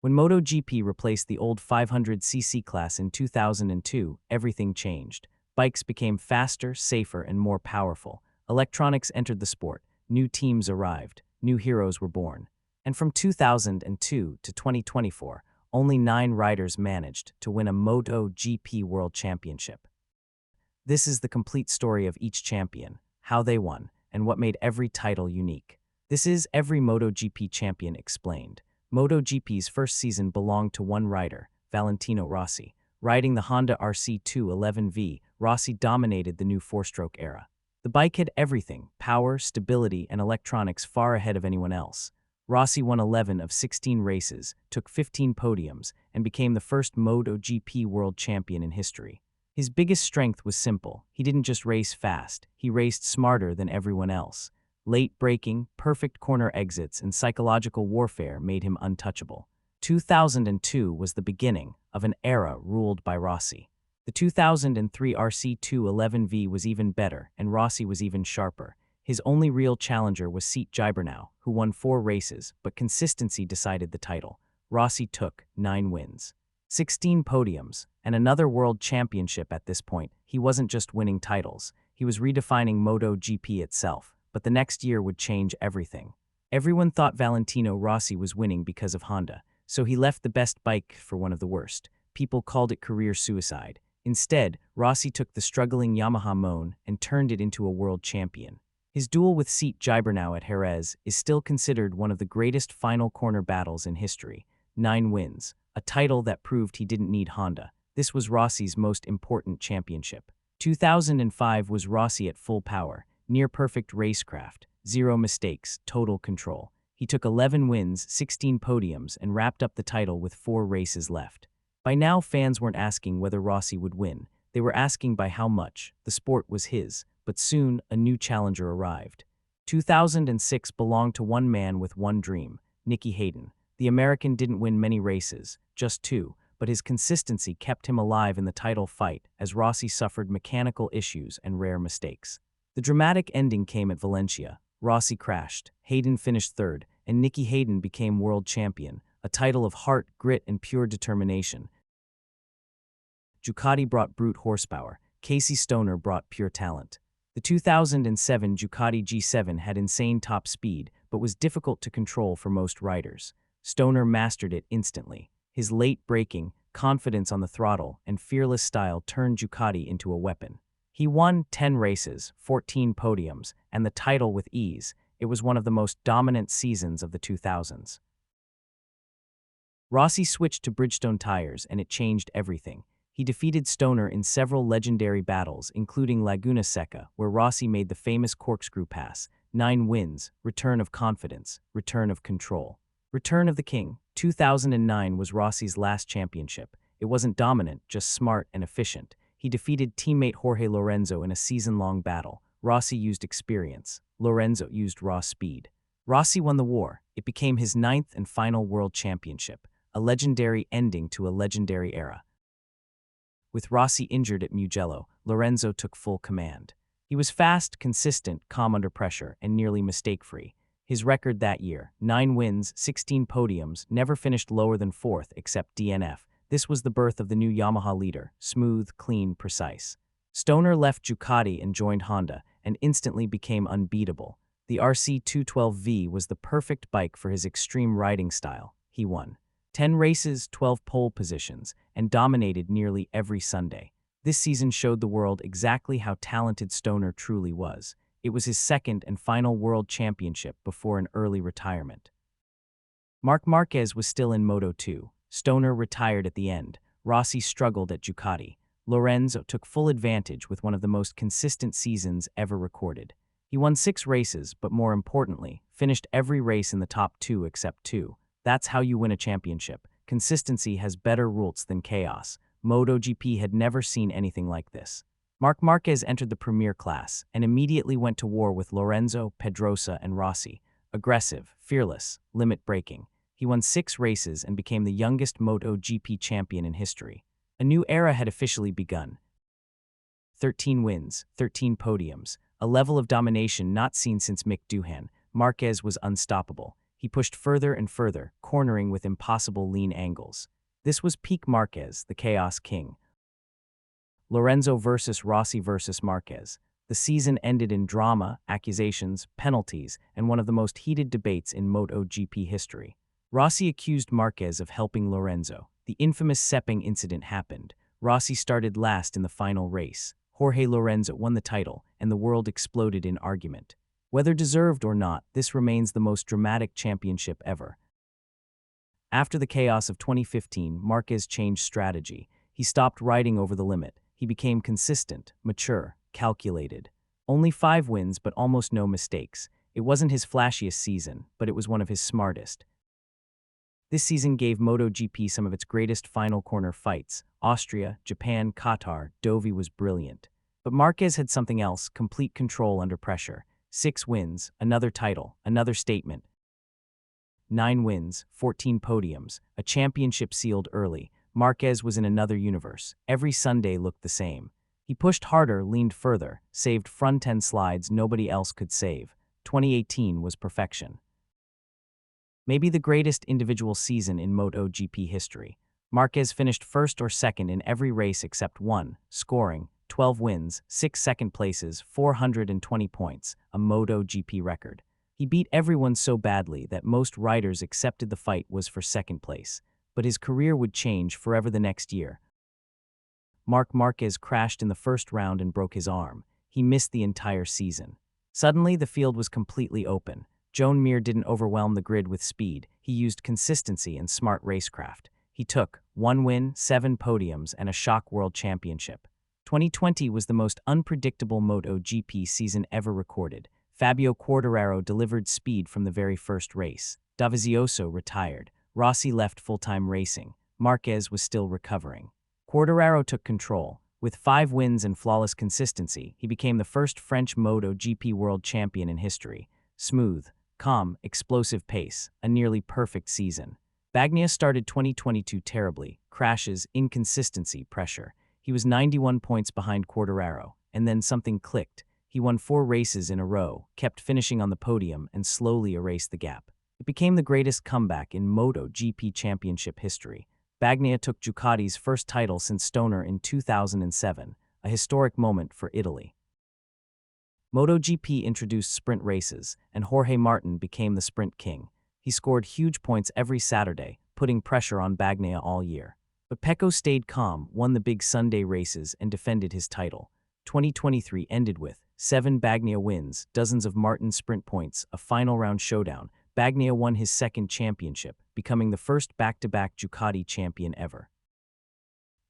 When MotoGP replaced the old 500cc class in 2002, everything changed. Bikes became faster, safer, and more powerful. Electronics entered the sport. New teams arrived. New heroes were born. And from 2002 to 2024, only 9 riders managed to win a MotoGP World Championship. This is the complete story of each champion, how they won, and what made every title unique. This is Every MotoGP Champion Explained. MotoGP's first season belonged to one rider, Valentino Rossi. Riding the Honda RC211V, Rossi dominated the new 4-stroke era. The bike had everything: power, stability, and electronics far ahead of anyone else. Rossi won 11 of 16 races, took 15 podiums, and became the first MotoGP world champion in history. His biggest strength was simple. He didn't just race fast, he raced smarter than everyone else. Late braking, perfect corner exits, and psychological warfare made him untouchable. 2002 was the beginning of an era ruled by Rossi. The 2003 RC211V was even better, and Rossi was even sharper. His only real challenger was Gibernau, who won 4 races, but consistency decided the title. Rossi took 9 wins, 16 podiums, and another world championship. At this point, he wasn't just winning titles, he was redefining MotoGP itself. But the next year would change everything. Everyone thought Valentino Rossi was winning because of Honda, so he left the best bike for one of the worst. People called it career suicide. Instead, Rossi took the struggling Yamaha Moan and turned it into a world champion. His duel with Gibernau at Jerez is still considered one of the greatest final corner battles in history. 9 wins, a title that proved he didn't need Honda. This was Rossi's most important championship. 2005 was Rossi at full power, near-perfect racecraft, 0 mistakes, total control. He took 11 wins, 16 podiums, and wrapped up the title with 4 races left. By now, fans weren't asking whether Rossi would win. They were asking by how much. The sport was his. But soon, a new challenger arrived. 2006 belonged to one man with one dream, Nicky Hayden. The American didn't win many races, just 2, but his consistency kept him alive in the title fight as Rossi suffered mechanical issues and rare mistakes. The dramatic ending came at Valencia. Rossi crashed, Hayden finished 3rd, and Nicky Hayden became world champion, a title of heart, grit, and pure determination. Ducati brought brute horsepower. Casey Stoner brought pure talent. The 2007 Ducati G7 had insane top speed, but was difficult to control for most riders. Stoner mastered it instantly. His late braking, confidence on the throttle, and fearless style turned Ducati into a weapon. He won 10 races, 14 podiums, and the title with ease. It was one of the most dominant seasons of the 2000s. Rossi switched to Bridgestone tires, and it changed everything. He defeated Stoner in several legendary battles, including Laguna Seca, where Rossi made the famous corkscrew pass. 9 wins, return of confidence, return of control. Return of the King. 2009 was Rossi's last championship. It wasn't dominant, just smart and efficient. He defeated teammate Jorge Lorenzo in a season-long battle. Rossi used experience. Lorenzo used raw speed. Rossi won the war. It became his 9th and final world championship, a legendary ending to a legendary era. With Rossi injured at Mugello, Lorenzo took full command. He was fast, consistent, calm under pressure, and nearly mistake-free. His record that year, 9 wins, 16 podiums, never finished lower than 4th except DNF. This was the birth of the new Yamaha leader, smooth, clean, precise. Stoner left Ducati and joined Honda, and instantly became unbeatable. The RC212V was the perfect bike for his extreme riding style. He won 10 races, 12 pole positions, and dominated nearly every Sunday. This season showed the world exactly how talented Stoner truly was. It was his 2nd and final world championship before an early retirement. Marc Marquez was still in Moto2. Stoner retired at the end. Rossi struggled at Ducati. Lorenzo took full advantage with one of the most consistent seasons ever recorded. He won 6 races, but more importantly, finished every race in the top 2 except 2. That's how you win a championship. Consistency has better roots than chaos. MotoGP had never seen anything like this. Marc Marquez entered the premier class and immediately went to war with Lorenzo, Pedrosa, and Rossi. Aggressive, fearless, limit-breaking. He won 6 races and became the youngest MotoGP champion in history. A new era had officially begun. 13 wins, 13 podiums, a level of domination not seen since Mick Doohan. Marquez was unstoppable. He pushed further and further, cornering with impossible lean angles. This was peak Marquez, the Chaos King. Lorenzo versus Rossi versus Marquez. The season ended in drama, accusations, penalties, and one of the most heated debates in MotoGP history. Rossi accused Marquez of helping Lorenzo. The infamous Sepping incident happened. Rossi started last in the final race. Jorge Lorenzo won the title, and the world exploded in argument. Whether deserved or not, this remains the most dramatic championship ever. After the chaos of 2015, Marquez changed strategy. He stopped riding over the limit. He became consistent, mature, calculated. Only 5 wins, but almost no mistakes. It wasn't his flashiest season, but it was one of his smartest. This season gave MotoGP some of its greatest final corner fights. Austria, Japan, Qatar, Dovi was brilliant. But Marquez had something else, complete control under pressure. 6 wins, another title, another statement. 9 wins, 14 podiums, a championship sealed early. Marquez was in another universe. Every Sunday looked the same. He pushed harder, leaned further, saved front-end slides nobody else could save. 2018 was perfection. Maybe the greatest individual season in MotoGP history. Marquez finished first or second in every race except one, scoring 12 wins, 6 second places, 420 points, a MotoGP record. He beat everyone so badly that most riders accepted the fight was for second place, but his career would change forever the next year. Marc Marquez crashed in the first round and broke his arm. He missed the entire season. Suddenly, the field was completely open. Joan Mir didn't overwhelm the grid with speed. He used consistency and smart racecraft. He took 1 win, 7 podiums, and a shock world championship. 2020 was the most unpredictable MotoGP season ever recorded. Fabio Quartararo delivered speed from the very first race. Dovizioso retired. Rossi left full-time racing. Marquez was still recovering. Quartararo took control. With 5 wins and flawless consistency, he became the first French MotoGP world champion in history. Smooth, calm, explosive pace, a nearly perfect season. Bagnaia started 2022 terribly. Crashes, inconsistency, pressure. He was 91 points behind Quartararo, and then something clicked. He won 4 races in a row, kept finishing on the podium, and slowly erased the gap. It became the greatest comeback in MotoGP championship history. Bagnaia took Ducati's first title since Stoner in 2007, a historic moment for Italy. MotoGP introduced sprint races, and Jorge Martín became the sprint king. He scored huge points every Saturday, putting pressure on Bagnaia all year. But Pecco stayed calm, won the big Sunday races, and defended his title. 2023 ended with 7 Bagnaia wins, dozens of Martín sprint points, a final round showdown. Bagnaia won his second championship, becoming the first back-to-back Ducati champion ever.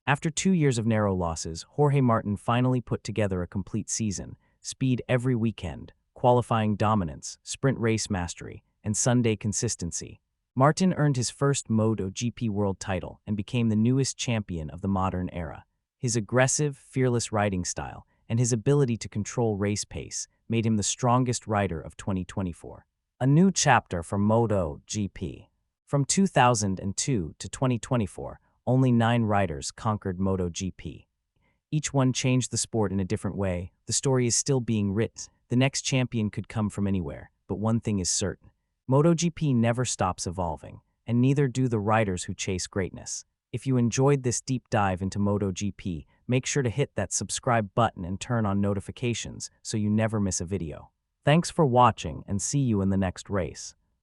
After 2 years of narrow losses, Jorge Martín finally put together a complete season. Speed every weekend, qualifying dominance, sprint race mastery, and Sunday consistency. Martín earned his first MotoGP world title and became the newest champion of the modern era. His aggressive, fearless riding style and his ability to control race pace made him the strongest rider of 2024. A new chapter for MotoGP. From 2002 to 2024, only 9 riders conquered MotoGP. Each one changed the sport in a different way. The story is still being written. The next champion could come from anywhere, but one thing is certain. MotoGP never stops evolving, and neither do the riders who chase greatness. If you enjoyed this deep dive into MotoGP, make sure to hit that subscribe button and turn on notifications so you never miss a video. Thanks for watching and see you in the next race.